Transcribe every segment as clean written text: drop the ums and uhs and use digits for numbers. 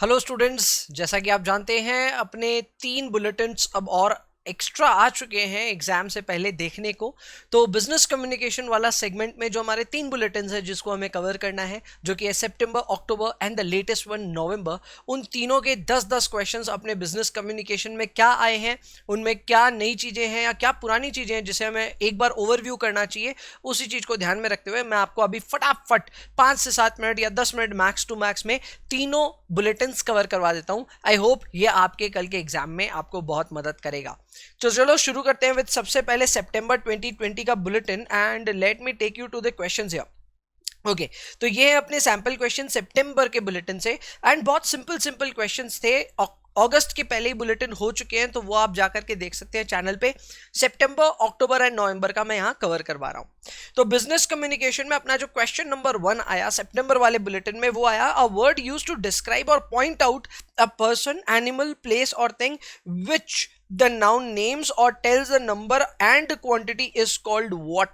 Hello students, जैसा कि आप जानते हैं अपने 3 बुलेटिन्स अब और एक्स्ट्रा आ चुके हैं एग्जाम से पहले देखने को। तो बिजनेस कम्युनिकेशन वाला सेगमेंट में जो हमारे 3 बुलेटिन्स हैं जिसको हमें कवर करना है, जो कि है September, October and the latest one November, उन तीनों के 10-10 क्वेश्चंस अपने बिजनेस कम्युनिकेशन में क्या आए हैं, उनमें क्या नई चीज़ें हैं या क्या पुरानी चीज़ें हैं जिसे हमें एक बार ओवरव्यू करना चाहिए, उसी चीज़ को ध्यान में रखते हुए मैं आपको अभी फटाफट 5 से 7 मिनट या 10 मिनट मैक्स टू मैक्स में तीनों बुलेटिन्स कवर करवा देता हूं। आई होप ये आपके कल के एग्जाम में आपको बहुत मदद करेगा। तो चलो शुरू करते हैं विद सबसे पहले सितंबर 2020 का bulletin and let me take you to the questions here. Okay, तो ये है अपने सैंपल क्वेश्चन सितंबर के बुलेटिन से एंड बहुत सिंपल क्वेश्चंस थे। अगस्त के पहले ही बुलेटिन हो चुके हैं तो वो आप जाकर के देख सकते हैं चैनल पे। सितंबर, अक्टूबर एंड नवंबर का मैं यहाँ कवर करवा रहा हूँ। तो बिजनेस कम्युनिकेशन में अपना जो क्वेश्चन नंबर 1 आया सितंबर वाले बुलेटिन में, वो आया a word used to describe or point out a person, animal, place or thing which the noun names or tells the number and quantity is called what।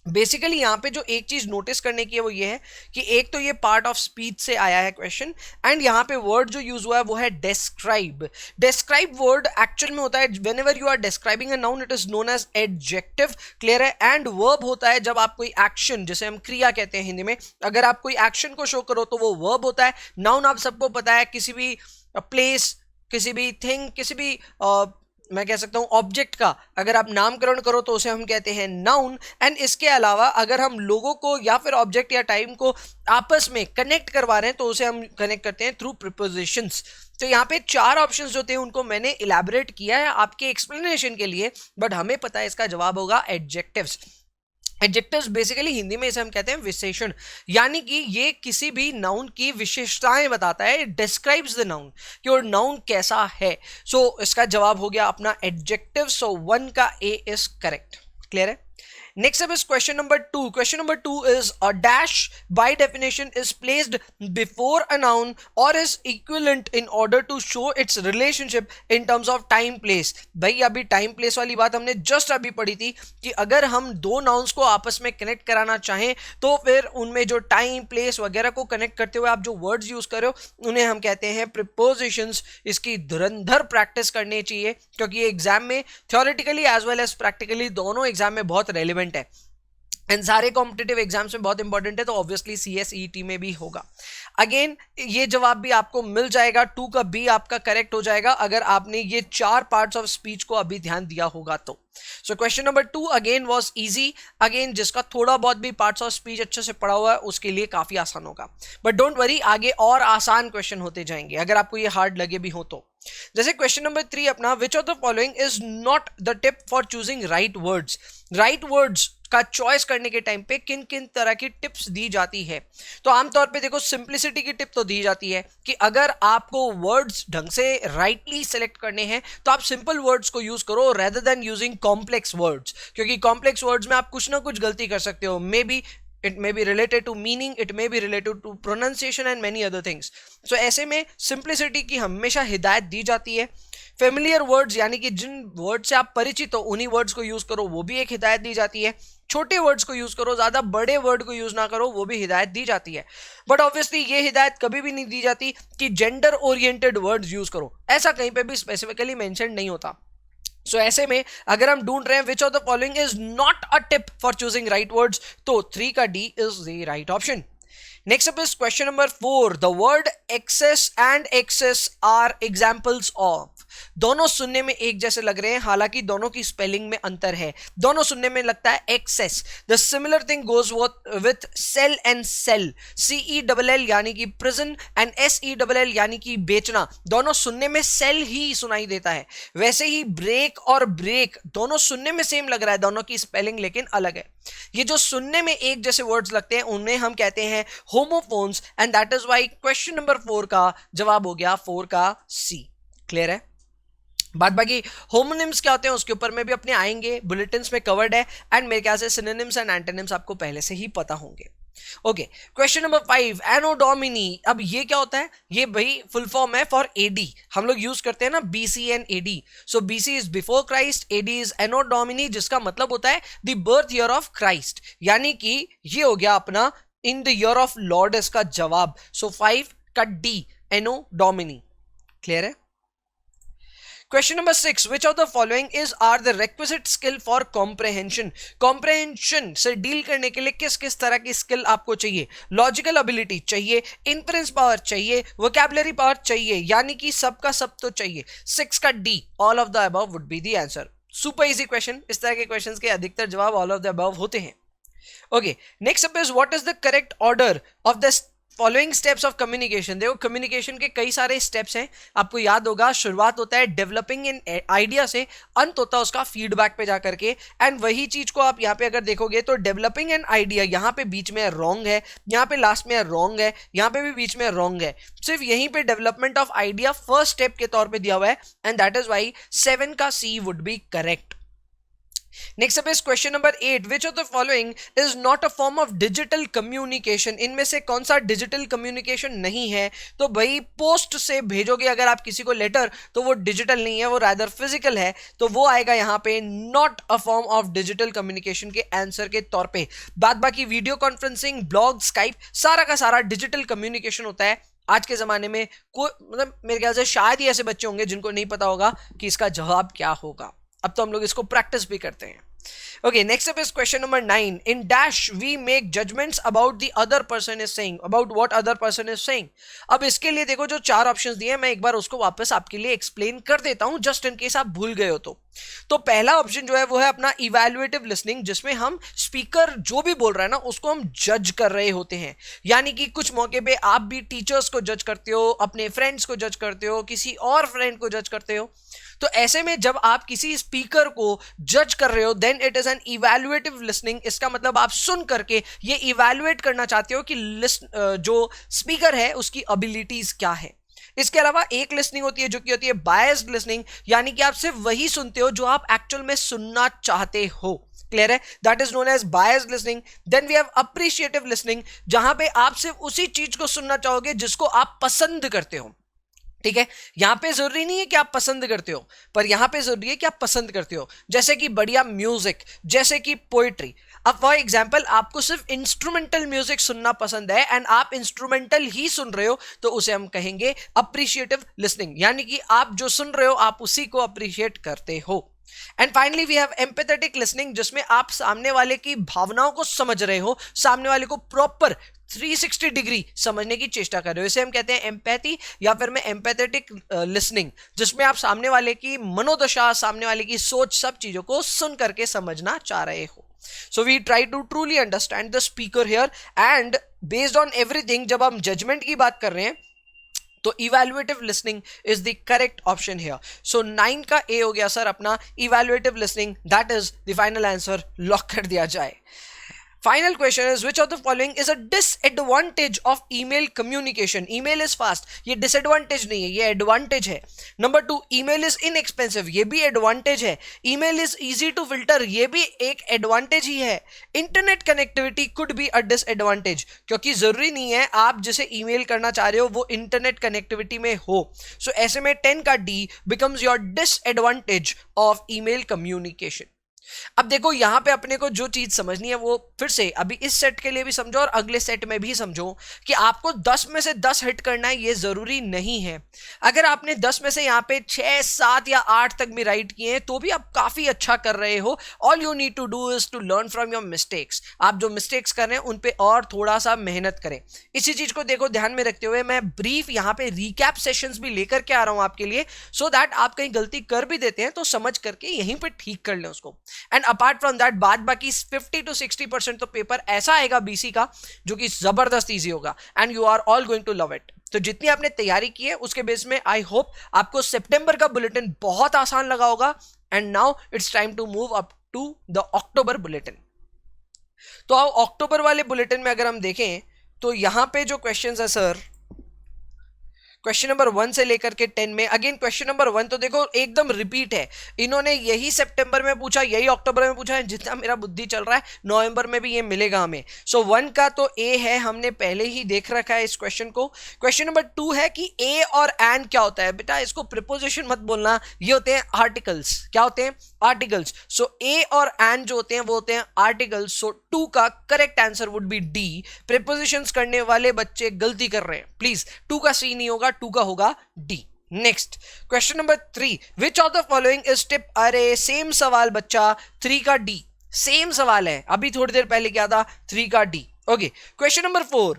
Basically यहाँ पे जो एक चीज नोटिस करने की है वो ये है कि एक तो ये पार्ट ऑफ स्पीच से आया है क्वेश्चन एंड यहाँ पे वर्ड जो यूज हुआ है वो है डिस्क्राइब। डिस्क्राइब वर्ड एक्चुअल में होता है whenever you are describing a noun it is known as adjective, clear है। एंड वर्ब होता है जब आप कोई एक्शन, जैसे हम क्रिया कहते हैं हिंदी में, अगर आप कोई एक्शन को शो करो तो वो वर्ब होता है। नाउन आप सबको पता है, किसी भी प्लेस, किसी भी थिंग, किसी भी मैं कह सकता हूं ऑब्जेक्ट का अगर आप नामकरण करो तो उसे हम कहते हैं नाउन। एंड इसके अलावा अगर हम लोगों को या फिर ऑब्जेक्ट या टाइम को आपस में कनेक्ट करवा रहे हैं तो उसे हम कनेक्ट करते हैं थ्रू प्रीपोजिशंस। तो यहाँ पे 4 ऑप्शंस जो थे उनको मैंने इलैबोरेट किया है आपके एक्सप्लेनेशन के लिए, बट हमें पता है इसका जवाब होगा एडजेक्टिव्स। एडजेक्टिव्स बेसिकली हिंदी में इसे हम कहते हैं विशेषण, यानी कि ये किसी भी नाउन की विशेषताएं बताता है, डिस्क्राइब्स द नाउन कि और नाउन कैसा है। सो इसका जवाब हो गया अपना एडजेक्टिव। सो 1 का ए इज करेक्ट, क्लियर है। Next up is question number 2. Question number 2 is a dash by definition is placed before a noun or is equivalent in order to show its relationship in terms of time place। भाई अभी time place वाली बात हमने just अभी पढ़ी थी कि अगर हम दो नाउन्स को आपस में कनेक्ट कराना चाहें तो फिर उनमें जो टाइम प्लेस वगैरह को कनेक्ट करते हुए आप जो वर्ड्स यूज कर रहे हो उन्हें हम कहते हैं प्रीपोजिशंस। इसकी धुरंधर प्रैक्टिस करनी चाहिए क्योंकि ये एग्जाम में theoretically as well as practically दोनों एग्जाम में बहुत रेलिवेंट है एंड सारे कॉम्पिटिटिव एग्जाम्स में बहुत इंपॉर्टेंट है, तो ऑब्वियसली CSET में भी होगा। अगेन ये जवाब भी आपको मिल जाएगा, 2 का बी आपका करेक्ट हो जाएगा अगर आपने ये 4 पार्ट्स ऑफ स्पीच को अभी ध्यान दिया होगा तो। So question number 2 again was easy. Again जिसका थोड़ा बहुत भी पार्ट्स ऑफ स्पीच अच्छे से पढ़ा हुआ है उसके लिए काफी आसान होगा, बट डोंट वरी आगे और आसान क्वेश्चन होते जाएंगे अगर आपको ये हार्ड लगे भी हो तो। जैसे क्वेश्चन नंबर 3 अपना, विच of the following is not the tip for choosing right words. Right words का चॉइस करने के टाइम पे किन किन तरह की टिप्स दी जाती है। तो आमतौर पे देखो सिंप्लिसिटी की टिप तो दी जाती है कि अगर आपको वर्ड्स ढंग से राइटली सेलेक्ट करने हैं तो आप सिंपल वर्ड्स को यूज करो rather than using complex words, क्योंकि कॉम्प्लेक्स वर्ड्स में आप कुछ ना कुछ गलती कर सकते हो। May be it may be related to meaning, it may be related to pronunciation and many other things। so ऐसे में simplicity की हमेशा हिदायत दी जाती है। फेमिलियर वर्ड्स यानी कि जिन वर्ड से आप परिचित हो उन्हीं वर्ड्स को यूज करो, वो भी एक हिदायत दी जाती है। छोटे वर्ड्स को यूज करो, ज्यादा बड़े वर्ड को यूज ना करो, वो भी हिदायत दी जाती है। बट ऑब्वियसली ये हिदायत कभी भी नहीं दी जाती कि जेंडर ओरिएंटेड वर्ड्स यूज करो, ऐसा कहीं पे भी स्पेसिफिकली मेंशन नहीं होता। सो ऐसे में अगर हम ढूंढ रहे हैं विच of the following is not a tip for choosing right words, तो 3 का D is the right option. Next up is question number 4. The word excess and excess are examples of। दोनों सुनने में एक जैसे लग रहे हैं, हालांकि दोनों की स्पेलिंग में अंतर है। दोनों सुनने में लगता है access. The similar thing goes with sell and cell. CELL यानी कि प्रिजन एंड SELL यानी कि बेचना, दोनों सुनने में सेल ही सुनाई देता है। वैसे ही ब्रेक और ब्रेक दोनों सुनने में सेम लग रहा है, दोनों की स्पेलिंग लेकिन अलग है। ये जो सुनने में एक जैसे वर्ड्स लगते हैं उन्हें हम कहते हैं homophones and that is why question number 4 का जवाब हो गया 4 का सी। क्लियर है। बाद बाकी होमोनिम्स क्या होते हैं उसके ऊपर में भी अपने आएंगे, बुलेटिन्स में कवर्ड है एंड मेरे ख्याल से सिनोनिम्स एंड एंटोनिम्स आपको पहले से ही पता होंगे। Okay, question number 5 anno domini. अब ये क्या होता है? ये भाई फुल फॉर्म है फॉर एडी। हम लोग यूज करते हैं ना BC and AD। So BC is before Christ, AD is anno domini, जिसका मतलब होता है the birth year of Christ, यानी कि ये हो गया अपना in the year of lord इसका जवाब। सो 5 का डी एनो डोमिनी। क्लियर है? Question number 6, which of the following are the requisite skill for comprehension? Comprehension से डील करने के लिए किस किस तरह की स्किल आपको चाहिए? लॉजिकल एबिलिटी चाहिए, इन्फ्रेंस पावर चाहिए, वोकैबुलरी पावर चाहिए, यानी कि सबका सब तो चाहिए। 6 का D, all of the above would be the answer. Super easy question. इस तरह के क्वेश्चंस के अधिकतर जवाब ऑल ऑफ द अबव होते हैं। Okay, next up is what is the correct order of the following steps of communication. देखो communication के कई सारे स्टेप्स हैं, आपको याद होगा। शुरुआत होता है डेवलपिंग इन आइडिया से, अंत होता है उसका फीडबैक पे जाकर के। एंड वही चीज को आप यहाँ पे अगर देखोगे तो डेवलपिंग एन आइडिया यहाँ पे बीच में रॉन्ग है, यहाँ पे लास्ट में रॉन्ग है, यहाँ पे भी बीच में रॉन्ग है। सिर्फ यहीं पे development of idea first step के तौर पे दिया हुआ है, एंड दैट इज वाई 7 का C would be correct. Next up is question number 8. Which of the following is not a form of digital communication? इनमें से कौन सा डिजिटल कम्युनिकेशन नहीं है? तो भाई पोस्ट से भेजोगे अगर आप किसी को लेटर, तो वो डिजिटल नहीं है, वो रादर फिजिकल है, तो वो आएगा यहाँ पे not a form of digital communication के आंसर के तौर पे। बाद बाकी वीडियो कॉन्फ्रेंसिंग, ब्लॉग, स्काइप, सारा का सारा डिजिटल कम्युनिकेशन होता है। आज के जमाने में कोई मतलब मेरे ख्याल से शायद ही ऐसे बच्चे होंगे जिनको नहीं पता होगा कि इसका जवाब क्या होगा। अब तो हम लोग इसको प्रैक्टिस भी करते हैं। Okay, next up is question number 9. In dash, we make judgments about the other person is saying, about what other person is saying. अब इसके लिए देखो जो 4 ऑप्शंस दिए हैं, मैं एक बार उसको वापस आपके लिए एक्सप्लेन कर देता हूं, जस्ट इन केस आप भूल गए हो तो पहला ऑप्शन जो है वो है अपना इवैल्यूएटिव लिसनिंग, जिसमें हम स्पीकर जो भी बोल रहा है ना उसको हम जज कर रहे होते हैं। यानी कि कुछ मौके पे आप भी टीचर्स को जज करते हो, अपने फ्रेंड्स को जज करते हो, किसी और फ्रेंड को जज करते हो। तो ऐसे में जब आप किसी स्पीकर को जज कर रहे हो, then it is an evaluative listening. इसका मतलब आप सुन करके ये इवैल्यूएट करना चाहते हो कि जो स्पीकर है उसकी एबिलिटीज क्या है। इसके अलावा एक लिसनिंग होती है जो कि होती है बायस्ड लिसनिंग, यानी कि आप सिर्फ वही सुनते हो जो आप एक्चुअल में सुनना चाहते हो। क्लियर है? That is known as biased listening. Then we have appreciative listening, जहां पे आप सिर्फ उसी चीज को सुनना चाहोगे जिसको आप पसंद करते हो। ठीक है, यहां पे जरूरी नहीं है कि आप पसंद करते हो, पर यहां पे जरूरी है कि आप पसंद करते हो। जैसे कि बढ़िया म्यूजिक, जैसे कि पोएट्री। अब फॉर एग्जाम्पल आपको सिर्फ इंस्ट्रूमेंटल म्यूजिक सुनना पसंद है एंड आप इंस्ट्रूमेंटल ही सुन रहे हो, तो उसे हम कहेंगे अप्रिशिएटिव लिसनिंग, यानी कि आप जो सुन रहे हो आप उसी को अप्रिशिएट करते हो। And finally we have empathetic listening, जिसमें आप सामने वाले की भावनाओं को समझ रहे हो, सामने वाले को प्रॉपर 360 डिग्री समझने की चेष्टा कर रहे हो। इसे हम कहते हैं एम्पैथी या फिर में एम्पैथेटिक लिसनिंग, जिसमें आप सामने वाले की मनोदशा, सामने वाले की सोच, सब चीजों को सुन करके समझना चाह रहे हो। So we try to truly understand the speaker here, and based on everything जब हम जजमेंट की बात कर रहे हैं तो evaluative listening is the correct option here. So 9 का ए हो गया सर अपना evaluative listening, that is the final answer. Lock कर दिया जाए। Final question is which of the following is a disadvantage of email communication? Email is fast, ये disadvantage नहीं है, ये advantage है। Number 2, email is inexpensive, ये भी advantage है। Email is easy to filter, ये भी एक advantage ही है। Internet connectivity could be a disadvantage, क्योंकि जरूरी नहीं है आप जिसे email करना चाह रहे हो वो internet connectivity में हो। So ऐसे में 10 का D becomes your disadvantage of email communication। अब देखो यहां पे अपने को जो चीज समझनी है वो फिर से अभी इस सेट के लिए भी समझो और अगले सेट में भी समझो कि आपको 10 में से 10 हिट करना है, ये जरूरी नहीं है। अगर आपने 10 में से यहाँ पे 6, 7 या 8 तक भी राइट किए हैं तो भी आप काफी अच्छा कर रहे हो। All you need to do is to learn from your mistakes. आप जो मिस्टेक्स कर रहे हैं उन पे और थोड़ा सा मेहनत करें। इसी चीज को देखो ध्यान में रखते हुए मैं ब्रीफ यहाँ पे रिकैप सेशंस भी लेकर के आ रहा हूं आपके लिए, सो दैट आप कहीं गलती कर भी देते हैं तो समझ करके यहीं पे ठीक कर लें उसको। एंड अपार्ट फ्रॉम दैट बाद बाकी 50 to 60% तो पेपर ऐसा आएगा बीसी का जो कि जबरदस्त इजी होगा, and you are all going to love it. तो जितनी आपने तैयारी की है उसके बेस में आई होप आपको सितंबर का बुलेटिन बहुत आसान लगा होगा। And now it's time to move up to the October bulletin. तो आओ अक्टूबर वाले बुलेटिन में अगर हम देखें तो यहां पे जो क्वेश्चंस है सर, क्वेश्चन नंबर 1 से लेकर के 10 में, अगेन क्वेश्चन नंबर 1 तो देखो एकदम रिपीट है। इन्होंने यही सितंबर में पूछा, यही अक्टूबर में पूछा है, जितना मेरा बुद्धि चल रहा है नवंबर में भी ये मिलेगा हमें। सो 1 का तो ए है, हमने पहले ही देख रखा है इस क्वेश्चन को। क्वेश्चन नंबर 2 है कि ए और एंड क्या होता है। बेटा इसको प्रीपोजिशन मत बोलना, ये होते हैं आर्टिकल्स। क्या होते हैं? आर्टिकल्स। सो ए और एंड जो होते हैं वो होते हैं आर्टिकल्स। सो 2 का correct answer would be D. Prepositions करने वाले बच्चे गलती कर रहे हैं, प्लीज 2 का सी नहीं होगा, होगा, 2 का होगा D. Next question number 3, which of the following is tip, अरे सेम सवाल बच्चा, 3 का डी, सेम सवाल है, अभी थोड़ी देर पहले क्या था, 3 का डी। ओके, क्वेश्चन नंबर 4,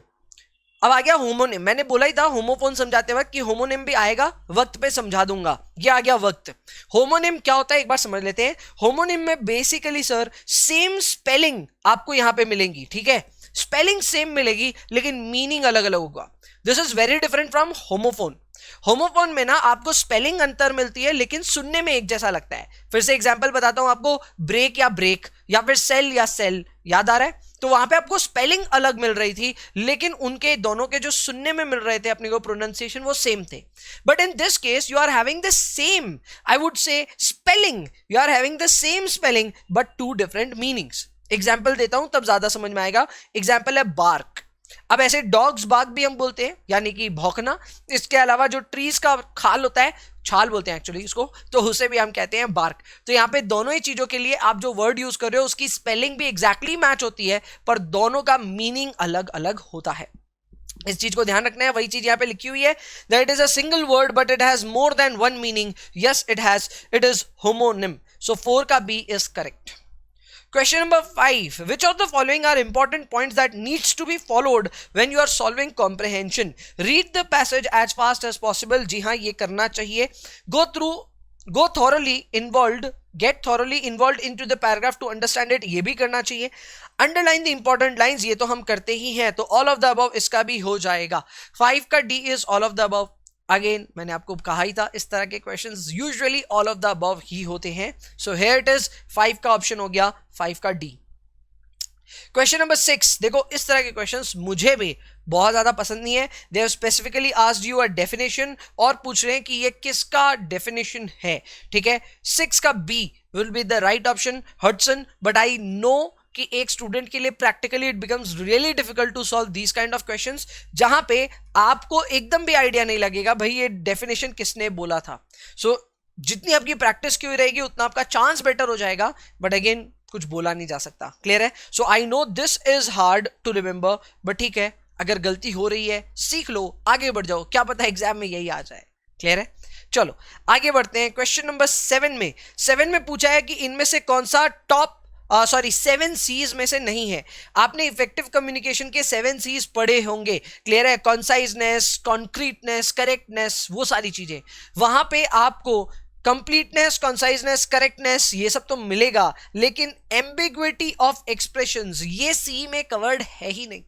अब आ गया होमोनिम। मैंने बोला ही था होमोफोन समझाते वक्त कि होमोनिम भी आएगा, वक्त पे समझा दूंगा, ये आ गया वक्त। होमोनिम क्या होता है एक बार समझ लेते हैं। होमोनिम में बेसिकली सर सेम स्पेलिंग आपको यहां पे मिलेंगी, ठीक है, स्पेलिंग सेम मिलेगी लेकिन मीनिंग अलग अलग होगा। This is very different from homophone. Homophone में ना आपको स्पेलिंग अंतर मिलती है लेकिन सुनने में एक जैसा लगता है। फिर से एग्जांपल बताता हूं आपको, ब्रेक या ब्रेक, या फिर सेल या सेल, याद आ रहा है? तो वहां पे आपको स्पेलिंग अलग मिल रही थी लेकिन उनके दोनों के जो सुनने में मिल रहे थे अपने को प्रोनाउंसिएशन वो सेम थे। But in this case you are having the same, I would say spelling, you are having the same spelling but two different meanings. Example देता हूं तब ज्यादा समझ में आएगा। एग्जाम्पल है बार्क। अब ऐसे डॉग्स बार्क भी हम बोलते हैं, यानी कि भौंकना। इसके अलावा जो ट्रीज का खाल होता है, छाल बोलते हैं एक्चुअली इसको, तो उसे भी हम कहते हैं बार्क। तो यहाँ पे दोनों ही चीजों के लिए आप जो वर्ड यूज कर रहे हो उसकी स्पेलिंग भी एग्जैक्टली मैच होती है पर दोनों का मीनिंग अलग अलग होता है। इस चीज को ध्यान रखना है। वही चीज यहाँ पे लिखी हुई है, that is a single word but it has more than one meaning. Yes it has, it is homonym. So 4 का B is correct. Question number 5. Which of the following are important points that needs to be followed when you are solving comprehension? Read the passage as fast as possible. जी हाँ, ये करना चाहिए। Go thoroughly involved, get thoroughly involved into the paragraph to understand it. ये भी करना चाहिए। Underline the important lines, ये तो हम करते ही हैं। तो all of the above इसका भी हो जाएगा। 5 का D is all of the above. Again मैंने आपको कहा ही था इस तरह के questions usually all of the above ही होते हैं। सो हियर इट इज 5 का ऑप्शन हो गया, 5 का डी। क्वेश्चन नंबर 6, देखो इस तरह के क्वेश्चंस मुझे भी बहुत ज्यादा पसंद नहीं है। They have specifically asked you a definition और पूछ रहे हैं कि ये किसका डेफिनेशन है, ठीक है। 6 का B will be the right option, Hudson. But I know कि एक स्टूडेंट के लिए practically it becomes really difficult to solve these kind of questions जहां पे आपको एकदम भी आइडिया नहीं लगेगा भाई ये डेफिनेशन किसने बोला था। सो जितनी आपकी प्रैक्टिस की हुई रहेगी उतना आपका चांस बेटर हो जाएगा। बट अगेन कुछ बोला नहीं जा सकता, क्लियर है। So I know this is hard to remember, but ठीक है, अगर गलती हो रही है सीख लो, आगे बढ़ जाओ, क्या पता एग्जाम में यही आ जाए, क्लियर है। चलो आगे बढ़ते हैं। क्वेश्चन नंबर 7 में पूछा है कि इनमें से कौन सा टॉप 7 C's में से नहीं है। आपने इफेक्टिव कम्युनिकेशन के 7 C's पढ़े होंगे, क्लियर है। कॉन्साइजनेस, कॉन्क्रीटनेस, करेक्टनेस, वो सारी चीजें वहां पे आपको कंप्लीटनेस, कॉन्साइजनेस, करेक्टनेस ये सब तो मिलेगा लेकिन एम्बिग्विटी ऑफ एक्सप्रेशंस ये सी में कवर्ड है ही नहीं।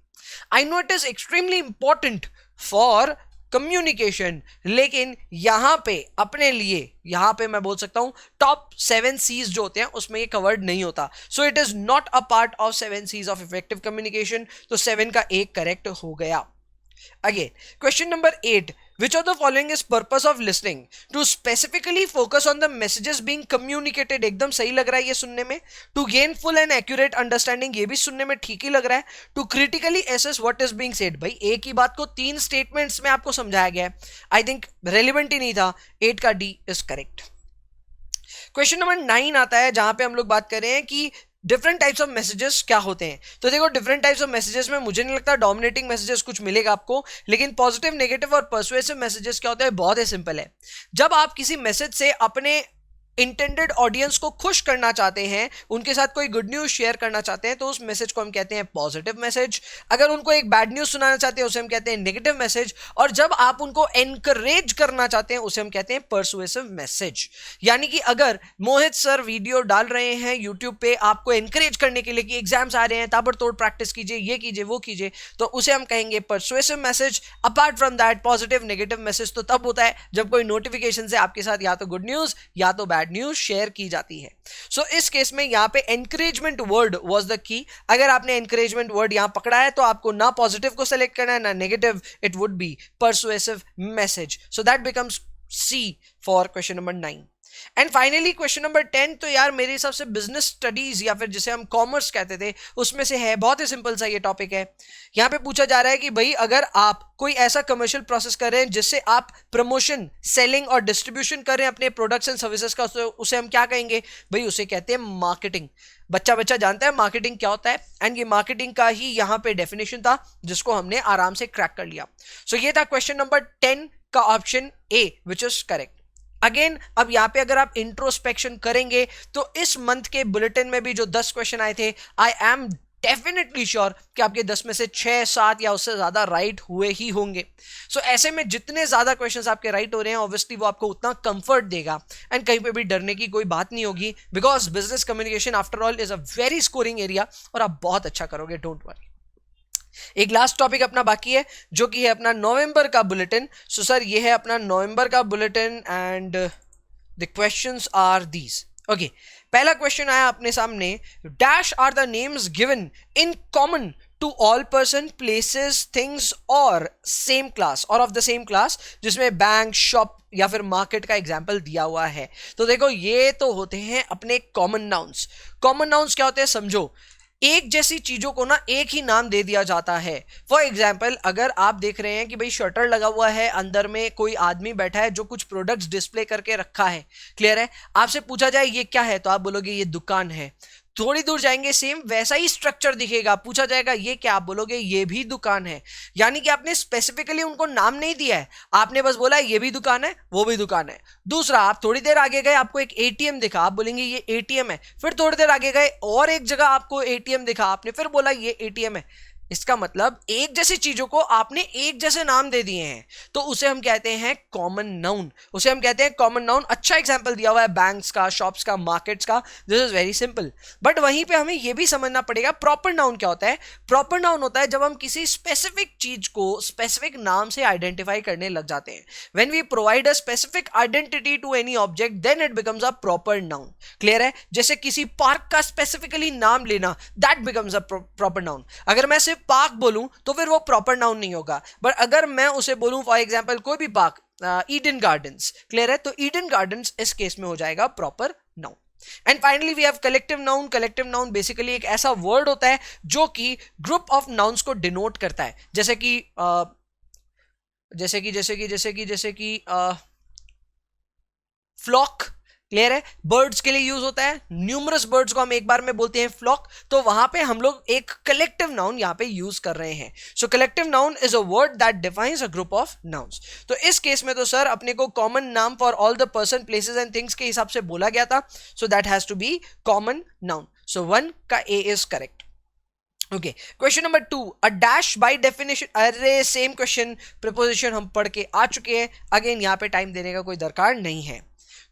I know it is extremely important for communication, लेकिन यहां पे अपने लिए यहां पे मैं बोल सकता हूं टॉप 7 C's जो होते हैं उसमें ये कवर्ड नहीं होता। So it is not a part of 7 C's of effective communication. तो 7 का एक करेक्ट हो गया। Again, question number 8. Which of the following is purpose of listening? To specifically focus on the messages being communicated. एकदम सही लग रहा है ये सुनने में। To gain full and accurate understanding, ये भी सुनने में ठीक ही लग रहा है। To critically assess what is being said. भाई एक ही बात को 3 स्टेटमेंट्स में आपको समझाया गया है। आई थिंक रेलिवेंट ही नहीं था। 8 का D is correct. Question number 9 आता है जहां पे हम लोग बात कर रहे हैं कि डिफरेंट टाइप्स ऑफ मैसेजेस क्या होते हैं। तो देखो डिफरेंट टाइप्स ऑफ मैसेजेस में मुझे नहीं लगता डोमिनेटिंग मैसेजेस कुछ मिलेगा आपको, लेकिन पॉजिटिव, नेगेटिव और पर्सुएसिव मैसेजेस क्या होते हैं, बहुत ही सिंपल है। जब आप किसी मैसेज से अपने इंटेंडेड ऑडियंस को खुश करना चाहते हैं, उनके साथ कोई गुड न्यूज शेयर करना चाहते हैं, तो उस मैसेज को हम कहते हैं पॉजिटिव मैसेज। अगर उनको एक बैड न्यूज सुनाना चाहते हैं उसे हम कहते हैं नेगेटिव मैसेज। और जब आप उनको एनकरेज करना चाहते हैं उसे हम कहते हैं परसुएसिव मैसेज। यानी कि अगर मोहित सर वीडियो डाल रहे हैं यूट्यूब पे आपको एनकरेज करने के लिए कि एग्जाम्स आ रहे हैं, ताबड़तोड़ प्रैक्टिस कीजिए, ये कीजिए, वो कीजिए, तो उसे हम कहेंगे persuasive message. Apart from that positive negative message तो तब होता है जब कोई नोटिफिकेशन से आपके साथ या तो गुड न्यूज या तो बैड न्यूज शेयर की जाती है। सो इस केस में यहां पे encouragement word was the key. अगर आपने एनकरेजमेंट वर्ड यहां पकड़ा है तो आपको ना पॉजिटिव को सेलेक्ट करना है ना negative, it would be persuasive message. So that becomes C for question number 9। And finally question number 10 तो यार मेरे हिसाब से बिजनेस स्टडीज या फिर जिसे हम कॉमर्स कहते थे उसमें से है, बहुत ही सिंपल सा ये टॉपिक है। यहाँ पे पूछा जा रहा है कि भाई अगर आप कोई ऐसा कमर्शियल प्रोसेस कर रहे हैं जिससे आप प्रमोशन, सेलिंग और डिस्ट्रीब्यूशन कर रहे हैं अपने प्रोडक्ट्स एंड सर्विसेज का, उसे हम क्या कहेंगे भाई? उसे कहते हैं मार्केटिंग। बच्चा बच्चा जानता है मार्केटिंग क्या होता है, एंड ये मार्केटिंग का ही यहाँ पे डेफिनेशन था जिसको हमने आराम से क्रैक कर लिया। सो ये था क्वेश्चन नंबर 10 का option A, which is correct. Again अब यहाँ पे अगर आप इंट्रोस्पेक्शन करेंगे तो इस मंथ के बुलेटिन में भी जो 10 क्वेश्चन आए थे, आई एम डेफिनेटली श्योर कि आपके 10 में से 6, 7 या उससे ज्यादा राइट हुए ही होंगे। सो ऐसे में जितने ज्यादा क्वेश्चंस आपके राइट हो रहे हैं ऑब्वियसली वो आपको उतना कंफर्ट देगा एंड कहीं पे भी डरने की कोई बात नहीं होगी, because business communication after all is a very scoring area और आप बहुत अच्छा करोगे, डोंट वरी। एक लास्ट टॉपिक अपना बाकी है जो कि है अपना नवंबर का बुलेटिन। सो सर ये है अपना नवंबर का bulletin and the questions are these. Okay, पहला क्वेश्चन आया अपने सामने, dash are the names given in common to all person, places, things और सेम क्लास और ऑफ द सेम क्लास, जिसमें बैंक, शॉप या फिर मार्केट का एग्जाम्पल दिया हुआ है। तो देखो ये तो होते हैं अपने कॉमन नाउन्स। कॉमन नाउन्स क्या होते हैं समझो, एक जैसी चीजों को ना एक ही नाम दे दिया जाता है। फॉर एग्जाम्पल अगर आप देख रहे हैं कि भाई शटर लगा हुआ है, अंदर में कोई आदमी बैठा है जो कुछ प्रोडक्ट्स डिस्प्ले करके रखा है, क्लियर है, आपसे पूछा जाए ये क्या है तो आप बोलोगे ये दुकान है। थोड़ी दूर जाएंगे सेम वैसा ही स्ट्रक्चर दिखेगा, पूछा जाएगा ये क्या, आप बोलोगे ये भी दुकान है। यानी कि आपने स्पेसिफिकली उनको नाम नहीं दिया है, आपने बस बोला ये भी दुकान है वो भी दुकान है। दूसरा, आप थोड़ी देर आगे गए आपको एक एटीएम दिखा, आप बोलेंगे ये एटीएम है। फिर थोड़ी देर आगे गए और एक जगह आपको एटीएम दिखा, आपने फिर बोला ये एटीएम है। इसका मतलब एक जैसी चीजों को आपने एक जैसे नाम दे दिए हैं, तो उसे हम कहते हैं कॉमन नाउन, उसे हम कहते हैं कॉमन नाउन। अच्छा एग्जांपल दिया हुआ है बैंक्स का, शॉप्स का, मार्केट्स का, this is very simple. But वहीं पे हमें यह भी समझना पड़ेगा प्रॉपर नाउन क्या होता है। प्रॉपर नाउन होता है जब हम किसी स्पेसिफिक चीज को स्पेसिफिक नाम से आइडेंटिफाई करने लग जाते हैं। When we provide a specific identity to any object then it becomes a proper noun, clear है। जैसे किसी पार्क का स्पेसिफिकली नाम लेना, that becomes a proper noun. अगर मैं सिर्फ पार्क बोलूं तो फिर वो प्रॉपर नाउन नहीं होगा, बट अगर मैं उसे बोलूं फॉर एग्जांपल कोई भी पार्क, ईडन गार्डन्स, क्लियर है, तो ईडन गार्डन्स इस केस में हो जाएगा proper noun. And finally we have collective noun. Collective noun basically एक ऐसा वर्ड होता है जो कि ग्रुप ऑफ नाउन्स को डिनोट करता है, जैसे कि फ्लॉक, क्लियर है, बर्ड्स के लिए यूज होता है। न्यूमरस बर्ड्स को हम एक बार में बोलते हैं फ्लॉक, तो वहां पे हम लोग एक कलेक्टिव नाउन यहां पे यूज कर रहे हैं। So collective noun is a word that defines a group of nouns. तो इस केस में तो सर अपने को कॉमन नाम for all the person, places and things के हिसाब से बोला गया था, so that has to be common noun. So 1 का A is correct. Okay, question number 2, a dash by definition. अरे सेम क्वेश्चन, प्रीपोजिशन हम पढ़ के आ चुके हैं, अगेन यहां पे टाइम देने का कोई दरकार नहीं है।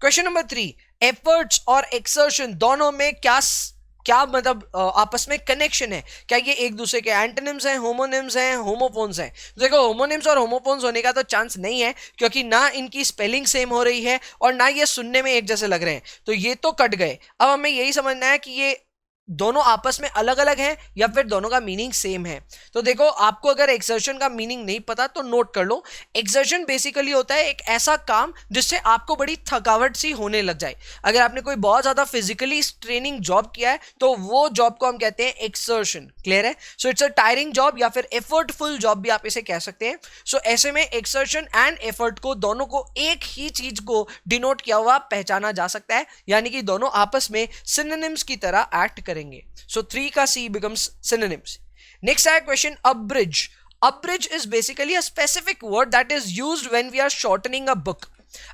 क्वेश्चन नंबर 3, एफर्ट्स और एक्सर्शन दोनों में क्या मतलब आपस में कनेक्शन है? क्या ये एक दूसरे के एंटोनिम्स हैं, होमोनिम्स हैं, होमोफोन्स हैं? तो देखो होमोनिम्स और होमोफोन्स होने का तो चांस नहीं है, क्योंकि ना इनकी स्पेलिंग सेम हो रही है और ना ये सुनने में एक जैसे लग रहे हैं, तो ये तो कट गए। अब हमें यही समझना है कि ये दोनों आपस में अलग अलग हैं या फिर दोनों का मीनिंग सेम है। तो देखो आपको अगर एक्सर्शन का मीनिंग नहीं पता तो नोट कर लो, एक्सर्शन बेसिकली होता है एक ऐसा काम जिससे आपको बड़ी थकावट सी होने लग जाए। अगर आपने कोई बहुत ज्यादा फिजिकली स्ट्रेनिंग जॉब किया है तो वो जॉब को हम कहते हैं एक्सर्शन, क्लियर है। So it's a tiring job या फिर एफर्टफुल जॉब भी आप इसे कह सकते हैं। सो ऐसे में एक्सर्शन एंड एफर्ट को दोनों को एक ही चीज को डिनोट किया हुआ पहचाना जा सकता है, यानी कि दोनों आपस में सिनोनिम्स की तरह एक्ट करेंगे। So 3 का C becomes synonyms. Next है question abridge. Abridge is basically a specific word that is used when we are shortening a book.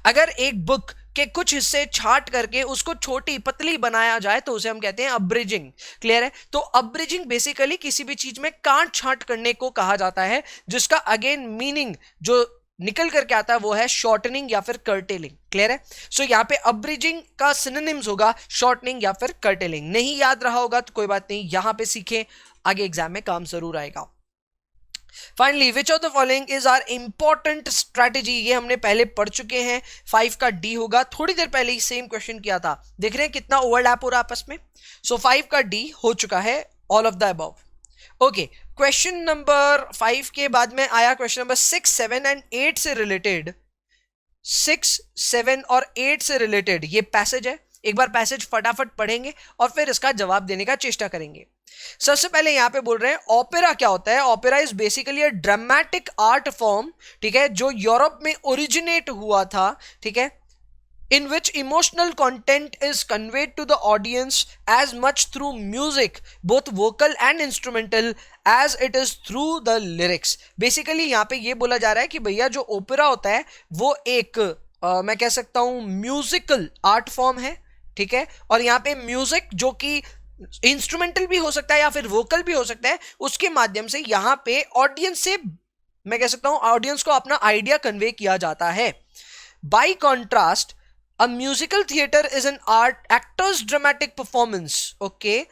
अगर एक बुक के कुछ हिस्से छाट करके उसको छोटी पतली बनाया जाए तो उसे हम कहते हैं अब्रिजिंग, क्लियर है। तो अब्रिजिंग बेसिकली किसी भी चीज में काट छाट करने को कहा जाता है, जिसका अगेन मीनिंग जो निकल करके आता है वो है शॉर्टनिंग या फिर कर्टेलिंग, क्लियर है। सो यहाँ पे अब्रिजिंग का सिनोनिम्स होगा शॉर्टनिंग या फिर कर्टेलिंग। नहीं याद रहा होगा तो कोई बात नहीं, यहां पे सीखें, आगे एग्जाम में काम जरूर आएगा। Finally which of the following is our important strategy, ये हमने पहले पढ़ चुके हैं, 5 का डी होगा। थोड़ी देर पहले ही सेम क्वेश्चन किया था, देख रहे हैं कितना ओवरलैप हो रहा है आपस में। सो 5 का डी हो चुका है, all of the above. Okay, question number 5 के बाद में आया क्वेश्चन नंबर 6, 7 एंड 8 से रिलेटेड 6, 7 और 8 से रिलेटेड ये पैसेज है। एक बार पैसेज फटाफट पढ़ेंगे और फिर इसका जवाब देने का चेष्टा करेंगे। सबसे पहले यहां पे बोल रहे हैं ओपेरा क्या होता है। Opera is basically a dramatic art form, ठीक है, जो यूरोप में ओरिजिनेट हुआ था, ठीक है, in which emotional content is conveyed to the audience as much through music, both vocal and instrumental, as it is through the lyrics। Basically यहाँ पे ये बोला जा रहा है कि भैया जो ओपेरा होता है वो एक मैं कह सकता हूँ म्यूजिकल आर्ट फॉर्म है, ठीक है, और यहाँ पे म्यूजिक जो कि इंस्ट्रूमेंटल भी हो सकता है या फिर वोकल भी हो सकता है, उसके माध्यम से यहाँ पे ऑडियंस से, मैं कह सकता हूँ ऑडियंस को अपना आइडिया कन्वे किया जाता है। By contrast, a musical theater is an actor's dramatic performance, okay,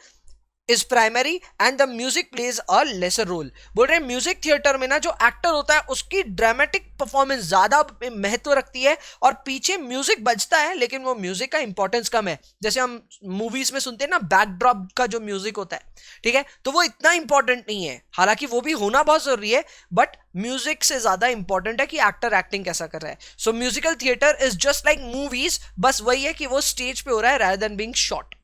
is primary and the music plays a lesser role। बोल रहे हैं म्यूजिक थिएटर में ना जो एक्टर होता है उसकी ड्रामेटिक परफॉर्मेंस ज्यादा महत्व रखती है और पीछे म्यूजिक बजता है, लेकिन वो म्यूजिक का इंपॉर्टेंस कम है। जैसे हम मूवीज में सुनते हैं ना बैकड्रॉप का जो म्यूजिक होता है, ठीक है, तो वो इतना इंपॉर्टेंट नहीं है, हालांकि वो भी होना बहुत जरूरी है, बट म्यूजिक से ज्यादा इंपॉर्टेंट है कि एक्टर एक्टिंग कैसा कर रहा है। So musical theatre is just like movies, बस वही है कि वो स्टेज पे हो रहा है rather than being shot।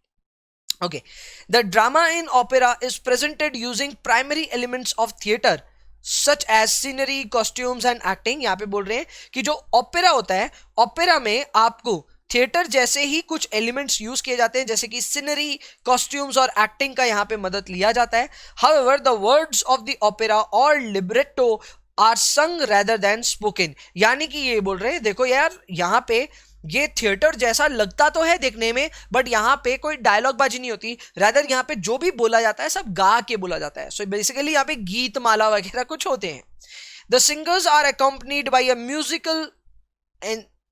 Okay, the drama in opera is presented using primary elements of theater such as scenery, costumes and acting। यहाँ पे बोल रहे हैं कि जो ओपेरा होता है, ओपेरा में आपको थिएटर जैसे ही कुछ एलिमेंट्स यूज किए जाते हैं, जैसे कि सिनरी, कॉस्ट्यूम्स और एक्टिंग का यहाँ पे मदद लिया जाता है। However the words of the opera और लिब्रेटो आर संग रेदर देन स्पोकन। यानी कि ये बोल रहे हैं देखो यार, यहाँ पे ये थिएटर जैसा लगता तो है देखने में, बट यहाँ पे कोई डायलॉग बाजी नहीं होती, रादर यहाँ पे जो भी बोला जाता है सब गा के बोला जाता है। सो बेसिकली यहाँ पे गीत माला वगैरह कुछ होते हैं। The singers are accompanied by a musical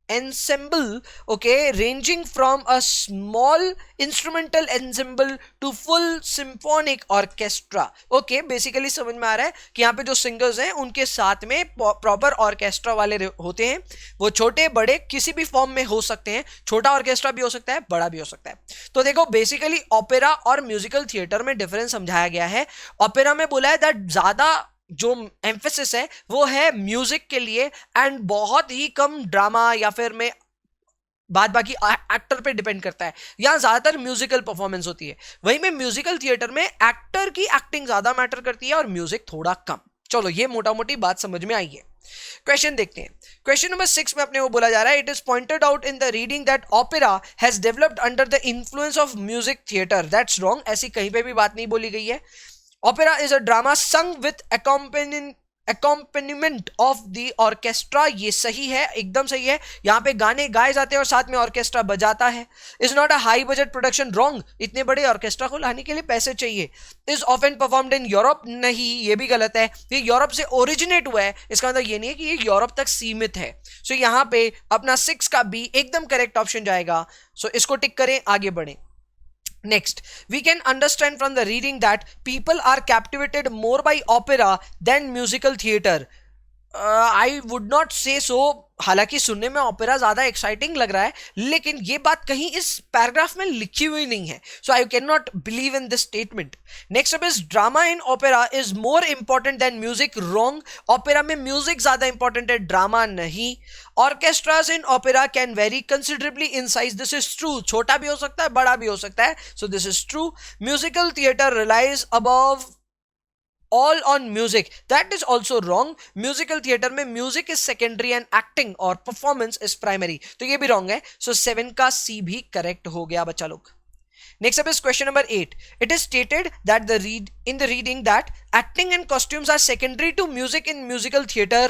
ensemble, okay, ranging from a small instrumental ensemble to full symphonic orchestra। okay, basically समझ में आ रहा है कि यहाँ पे जो सिंगर्स हैं उनके साथ में प्रॉपर ऑर्केस्ट्रा वाले होते हैं। वो छोटे बड़े किसी भी फॉर्म में हो सकते हैं, छोटा ऑर्केस्ट्रा भी हो सकता है, बड़ा भी हो सकता है। तो देखो बेसिकली ओपेरा और म्यूजिकल थिएटर में डिफरेंस समझाया गया है। ओपेरा में बोला है दैट ज्यादा जो एम्फेसिस है वो है म्यूजिक के लिए एंड बहुत ही कम ड्रामा या फिर में बाद बाकी एक्टर पे डिपेंड करता है। यहां ज्यादातर म्यूजिकल परफॉर्मेंस होती है, वहीं में म्यूजिकल थिएटर में एक्टर की एक्टिंग ज्यादा मैटर करती है और म्यूजिक थोड़ा कम। चलो ये मोटा मोटी बात समझ में आई है। क्वेश्चन देखते हैं। क्वेश्चन नंबर 6 में अपने वो बोला जा रहा है, it is pointed out in the reading that opera has developed under the influence of music theatre. That's wrong, ऐसी कहीं पे भी बात नहीं बोली गई है। Opera is a drama sung with accompaniment of the orchestra। ये सही है, एकदम सही है। यहाँ पे गाने गाए जाते हैं और साथ में ऑर्केस्ट्रा बजाता है। Is not a high budget production, wrong, इतने बड़े ऑर्केस्ट्रा को लाने के लिए पैसे चाहिए। Is often performed in Europe, नहीं, ये भी गलत है। ये यूरोप से ओरिजिनेट हुआ है, इसका मतलब ये नहीं है कि ये यूरोप तक सीमित है। सो यहाँ पे अपना 6 का बी एकदम करेक्ट ऑप्शन जाएगा। सो इसको टिक करें, आगे बढ़ें। Next, we can understand from the reading that people are captivated more by opera than musical theater। I would not say so। हालांकि सुनने में ओपेरा ज्यादा एक्साइटिंग लग रहा है, लेकिन ये बात कहीं इस पैराग्राफ में लिखी हुई नहीं है। So I can not believe in this statement. Next up is drama in opera is more important than music. Wrong, opera में म्यूजिक ज्यादा इंपॉर्टेंट है, ड्रामा नहीं। Orchestras in opera can vary considerably in size. This is true, छोटा भी हो सकता है, बड़ा भी हो सकता है। So this is true. Musical theatre relies above all on music। that is also wrong। Musical theatre में music is secondary and acting और परफॉर्मेंस इज प्राइमरी, तो ये भी रॉन्ग है। सो 7 का सी भी करेक्ट हो गया बच्चा लोग। Next up is question number 8। It is stated that in the reading that acting and costumes are secondary to music in musical theater।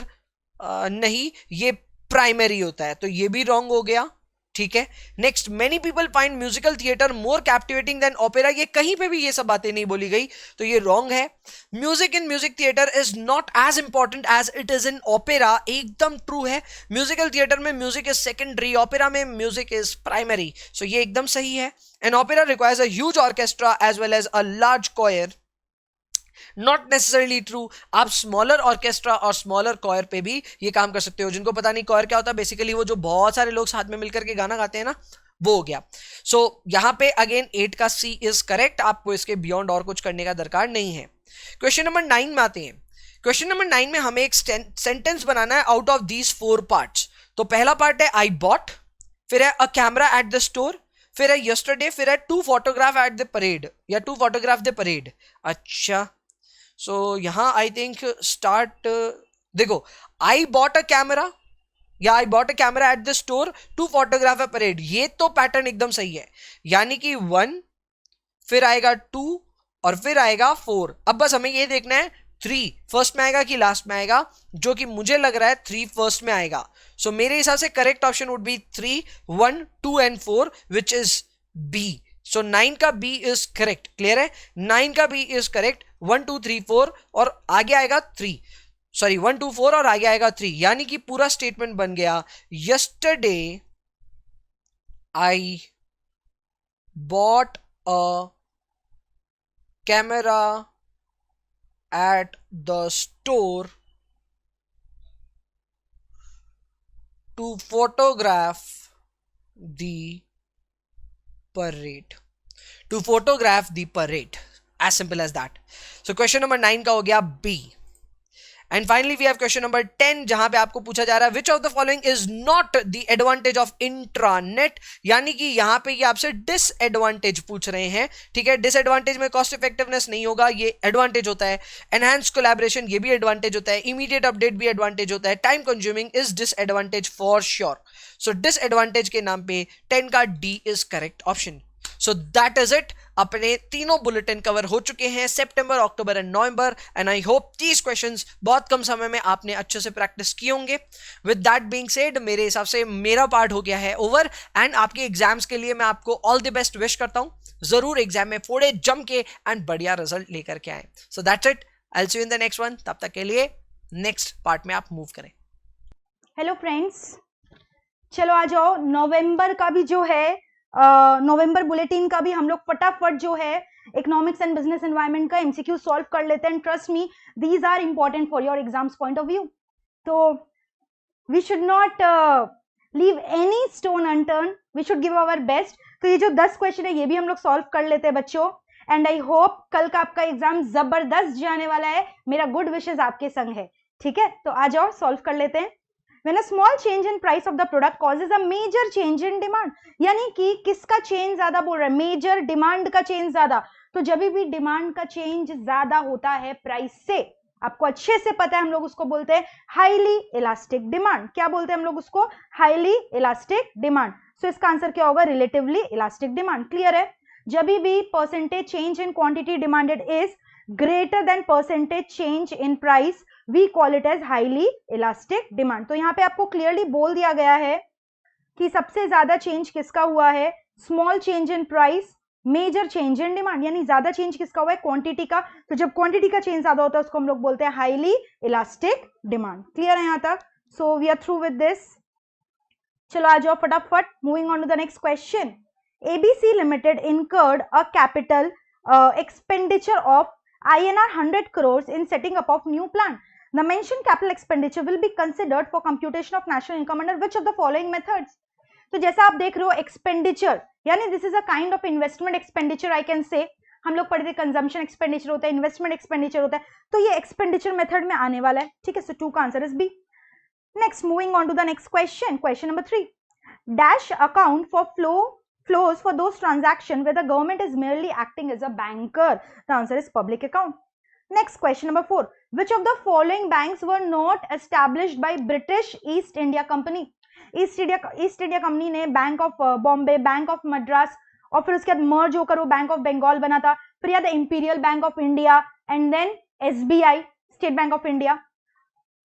नहीं, ये प्राइमरी होता है, तो ये भी रॉन्ग हो गया, ठीक है। Next, many people find musical theatre more captivating than opera. ये कहीं पे भी ये सब बातें नहीं बोली गई, तो ये रॉन्ग है। Music in music theatre is not as important as it is in opera. एकदम ट्रू है। म्यूजिकल थिएटर में म्यूजिक इज सेकेंडरी, ओपेरा में म्यूजिक इज प्राइमरी। सो ये एकदम सही है। An opera requires a huge orchestra as well as a large choir. Not necessarily true. आप smaller orchestra और स्मॉलर कॉयर पे भी ये काम कर सकते हो। जिनको पता नहीं कॉयर क्या होता है, बेसिकली वो जो बहुत सारे लोग साथ में मिलकर के गाना गाते हैं ना, वो हो गया। सो यहाँ पे अगेन 8 का सी इज करेक्ट। आपको इसके बियॉन्ड और कुछ करने का दरकार नहीं है। क्वेश्चन नंबर 9 में आते हैं। क्वेश्चन नंबर 9 में हमें एक सेंटेंस बनाना है आउट ऑफ दीज 4 पार्ट्स। तो पहला पार्ट है आई बॉट, फिर है a camera at the store, फिर है यस्टरडे, फिर है to photograph at the parade या टू फोटोग्राफ द परेड। अच्छा, सो यहां आई थिंक स्टार्ट, देखो आई बॉट अ कैमरा या I bought a camera at the store to photograph a parade, ये तो पैटर्न एकदम सही है, यानी कि 1 फिर आएगा 2 और फिर आएगा 4। अब बस हमें ये देखना है 3 फर्स्ट में आएगा कि लास्ट में आएगा, जो कि मुझे लग रहा है 3 फर्स्ट में आएगा। सो मेरे हिसाब से correct option would be 3, 1, 2 and 4 which is B. So 9 का बी इज करेक्ट। क्लियर है? 9 का बी इज करेक्ट। 1 2 3 4 और आगे आएगा 3, सॉरी 1 2 4 और आगे आएगा 3, यानी कि पूरा स्टेटमेंट बन गया yesterday I bought a camera at the store to photograph the parade, to photograph the parade, as simple as that. So question number 9 का हो गया B. And finally we have question number 10, जहां पे आपको पूछा जा रहा है which of the following is not the advantage of intranet, यानी कि यहां पे ये आपसे डिसएडवांटेज पूछ रहे हैं। ठीक है, डिसएडवांटेज में कॉस्ट इफेक्टिवनेस नहीं होगा, ये एडवांटेज होता है। एनहांस कोलैबोरेशन, ये भी एडवांटेज होता है। इमीडिएट अपडेट भी एडवांटेज होता है। Time consuming is disadvantage for sure. So disadvantage के नाम पे 10 का D is correct option. So that is it. अपने तीनों बुलेटिन कवर हो चुके हैं, September, October and November, and I hope 30 questions बहुत कम समय में आपने अच्छे से प्रैक्टिस किए होंगे। विद दैट बीइंग सेड, मेरे हिसाब से मेरा पार्ट हो गया है ओवर, एंड आपके एग्जाम्स के लिए मैं आपको ऑल द बेस्ट विश करता हूं। जरूर एग्जाम में फोड़े जम के एंड बढ़िया रिजल्ट लेकर के आए। सो that's it, I will see you in the next one. तब तक के लिए नेक्स्ट पार्ट में आप मूव करें। हेलो फ्रेंड्स, चलो आ जाओ। नवंबर का भी जो है नवंबर बुलेटिन का भी हम लोग फटाफट जो है इकोनॉमिक्स एंड बिजनेस एनवायरनमेंट का एमसीक्यू सॉल्व कर लेते हैं। Trust me, these are important for your exams point of view. तो we should not leave any stone unturned, we should give our best. तो ये जो 10 क्वेश्चन है ये भी हम लोग सॉल्व कर लेते हैं बच्चों, एंड आई होप कल का आपका एग्जाम जबरदस्त जाने वाला है। मेरा गुड विशेस आपके संग है। ठीक है, तो आ जाओ सॉल्व कर लेते हैं। When a small change in price of the product causes a major change in demand, यानी कि किसका चेंज ज्यादा बोल रहा है? मेजर डिमांड का चेंज ज्यादा। तो जब भी डिमांड का चेंज ज्यादा होता है प्राइस से, आपको अच्छे से पता है हम लोग उसको बोलते हैं हाईली इलास्टिक डिमांड। क्या बोलते हैं हम लोग उसको? Highly elastic demand. सो इसका आंसर क्या होगा? Relatively elastic demand. क्लियर है? जब भी percentage change in quantity demanded is greater than percentage change in price, we call it as highly elastic demand. तो यहाँ पे आपको क्लियरली बोल दिया गया है कि सबसे ज्यादा चेंज किसका हुआ है? Small change in price, major change in demand, यानी ज्यादा चेंज किसका हुआ है? क्वांटिटी का। तो जब क्वांटिटी का चेंज ज्यादा होता है उसको हम लोग बोलते हैं हाईली इलास्टिक डिमांड। क्लियर है यहाँ तक? So we are through with this. चलो आ जाओ फटाफट, moving on to the next question. ABC limited incurred a capital expenditure of INR 100 crores in setting up of new plant. The mentioned capital expenditure will be considered for computation of national income under which of the following methods? तो जैसा आप देख रहे हो expenditure, यानी this is a kind of investment expenditure I can say. हम लोग पढ़े थे कंजम्पशन एक्सपेंडिचर होता है, इन्वेस्टमेंट एक्सपेंडिचर होता है, तो ये एक्सपेंडिचर मेथड में आने वाला है। ठीक है, सो 2 का answer is B. Next, moving on to the next question, question number 3। Dash account for flows for those transactions where the government is merely acting as a banker. The answer is public account. Next, question number 4. Which of the following banks were not established by British East India Company? East India Company ने bank of Bombay, bank of Madras, और फिर उसके बाद मर्ज होकर वो bank of Bengal बना था। फिर याद है Imperial bank of India, and then SBI, State Bank of India.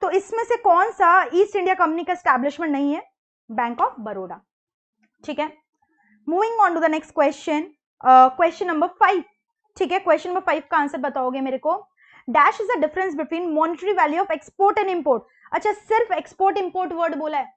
तो इसमें से कौन सा ईस्ट इंडिया कंपनी का एस्टैब्लिशमेंट नहीं है? Bank of Baroda. ठीक है, moving on to the next question, question number 5। ठीक है, क्वेश्चन नंबर 5 का आंसर बताओगे मेरे को। Dash is the difference between monetary value of export and import. अच्छा, सिर्फ एक्सपोर्ट इंपोर्ट वर्ड बोला है।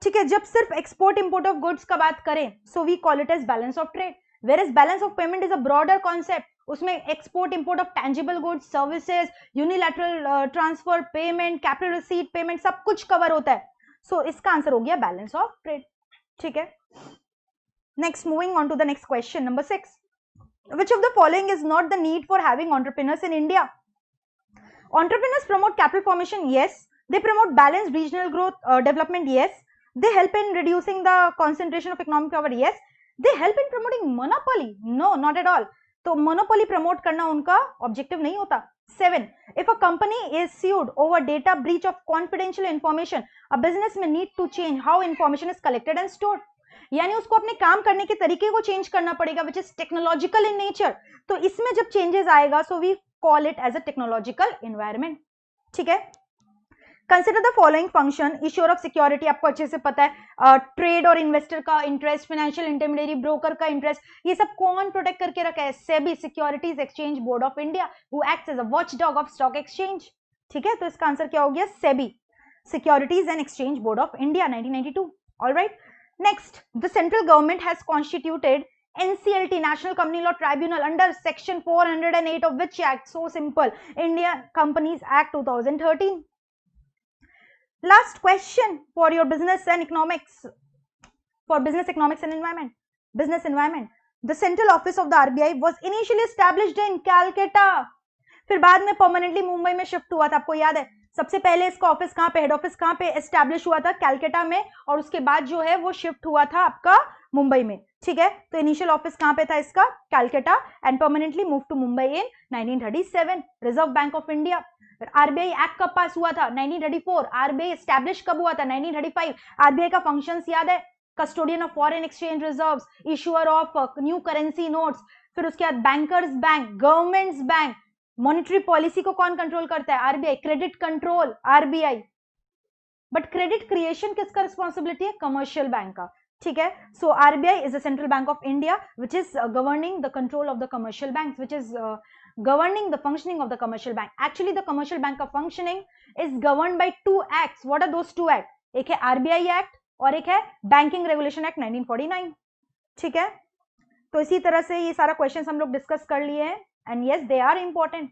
ठीक है, जब सिर्फ एक्सपोर्ट इंपोर्ट ऑफ गुड्स का बात करें, so we call it as balance of trade, whereas balance of payment is a broader concept. उसमें export import of tangible goods, services, unilateral transfer, payment, capital receipt, payment, सब कुछ cover होता है। सो इसका answer हो गया balance of trade. ठीक है, next, moving on to the next question, number 6. Which of the following is not the need for having entrepreneurs in India? Entrepreneurs promote capital formation, yes. They promote balanced regional growth development, yes. They help in reducing the concentration of economic power, yes. They help in promoting monopoly, no, not at all. तो monopoly promote करना उनका objective नहीं होता. 7. If a company is sued over data breach of confidential information, a business may need to change how information is collected and stored. यानी उसको अपने काम करने के तरीके को चेंज करना पड़ेगा, which is technological in nature. तो इसमें जब changes आएगा, so we call it as a technological environment. ठीक है. Consider the following function. Issuer of security आपको अच्छे से पता है, ट्रेड और इन्वेस्टर का इंटरेस्ट, फाइनेंशियल इंटरमीडियरी ब्रोकर का इंटरेस्ट, ये सब कौन प्रोटेक्ट करके रखा है? SEBI, securities exchange board of India, who acts as a watchdog of stock exchange. ठीक है, तो इसका आंसर क्या हो गया? SEBI, securities and exchange board of India, 1992. Alright, next, the central government has constituted NCLT, National Company Law Tribunal, under section 408 of which act? So simple, India Companies Act 2013. Last question for your business and economics, for business economics and environment. Business environment. The central office of the RBI was initially established in Calcutta. फिर बाद में permanently Mumbai में shift हुआ था. आपको याद है सबसे पहले इसका ऑफिस कहाँ पे, हेड ऑफिस कहाँ पे एस्टैब्लिश हुआ था? कैलकाटा में. और उसके बाद जो है वो शिफ्ट हुआ था आपका मुंबई में. ठीक है, तो इनिशियल ऑफिस कहाँ पे था इसका? Calcutta, and permanently move to Mumbai in 1937. Reserve bank of India. RBI act कब पास हुआ था? 1934. आरबीआई एस्टैब्लिश कब हुआ था? 1935. आरबीआई का फंक्शंस याद है? Custodian of foreign exchange reserves, issuer of new currency notes. फिर उसके बाद bankers bank, governments bank. Monetary policy को कौन कंट्रोल करता है? RBI. Credit control RBI. But credit creation किसका रिस्पॉन्सिबिलिटी है? कमर्शियल बैंक का. ठीक है, so RBI is the central bank of India which is governing the control of the commercial bank, which is governing the functioning of the commercial bank. Actually the commercial bank of functioning is governed by two acts. What are those two acts? एक है RBI Act और एक है Banking Regulation Act 1949. ठीक है, तो इसी तरह से ये सारा क्वेश्चन हम लोग डिस्कस कर लिए हैं, and yes they are important.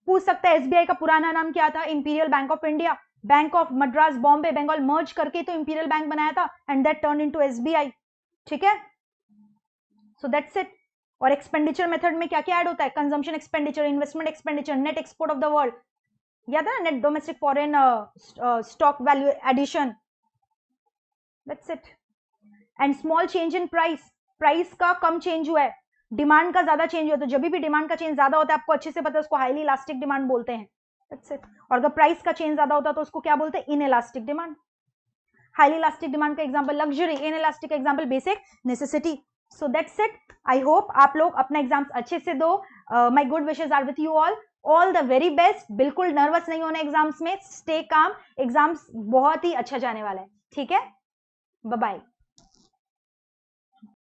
पूछ सकता है एसबीआई का पुराना नाम क्या था? Imperial bank of India. Bank of Madras, Bombay, Bengal merge करके तो इंपीरियल बैंक बनाया था, and that turn into SBI. ठीक है, सो दैट्स इट. और एक्सपेंडिचर मेथड में क्या क्या ऐड होता है? Consumption expenditure, investment expenditure, net export of the world, याद है ना? Net domestic foreign stock value addition. That's it. And small change in price. Price का कम चेंज हुआ है, डिमांड का ज्यादा चेंज हुआ है. तो जब भी डिमांड का चेंज ज्यादा होता है, आपको अच्छे से पता है, उसको हाईली इलास्टिक डिमांड बोलते हैं. That's it. और अगर प्राइस का चेंज ज्यादा होता है तो उसको क्या बोलते हैं? Inelastic demand. Highly elastic demand का example luxury, inelastic example basic necessity. So that's it. I hope आप लोग अपना एग्जाम्स अच्छे से दो. My good wishes are with you all. All the very best. बिल्कुल नर्वस नहीं होना एग्जाम्स में. Stay calm. एग्जाम्स बहुत ही अच्छा जाने वाला है. ठीक है, बाय बाय.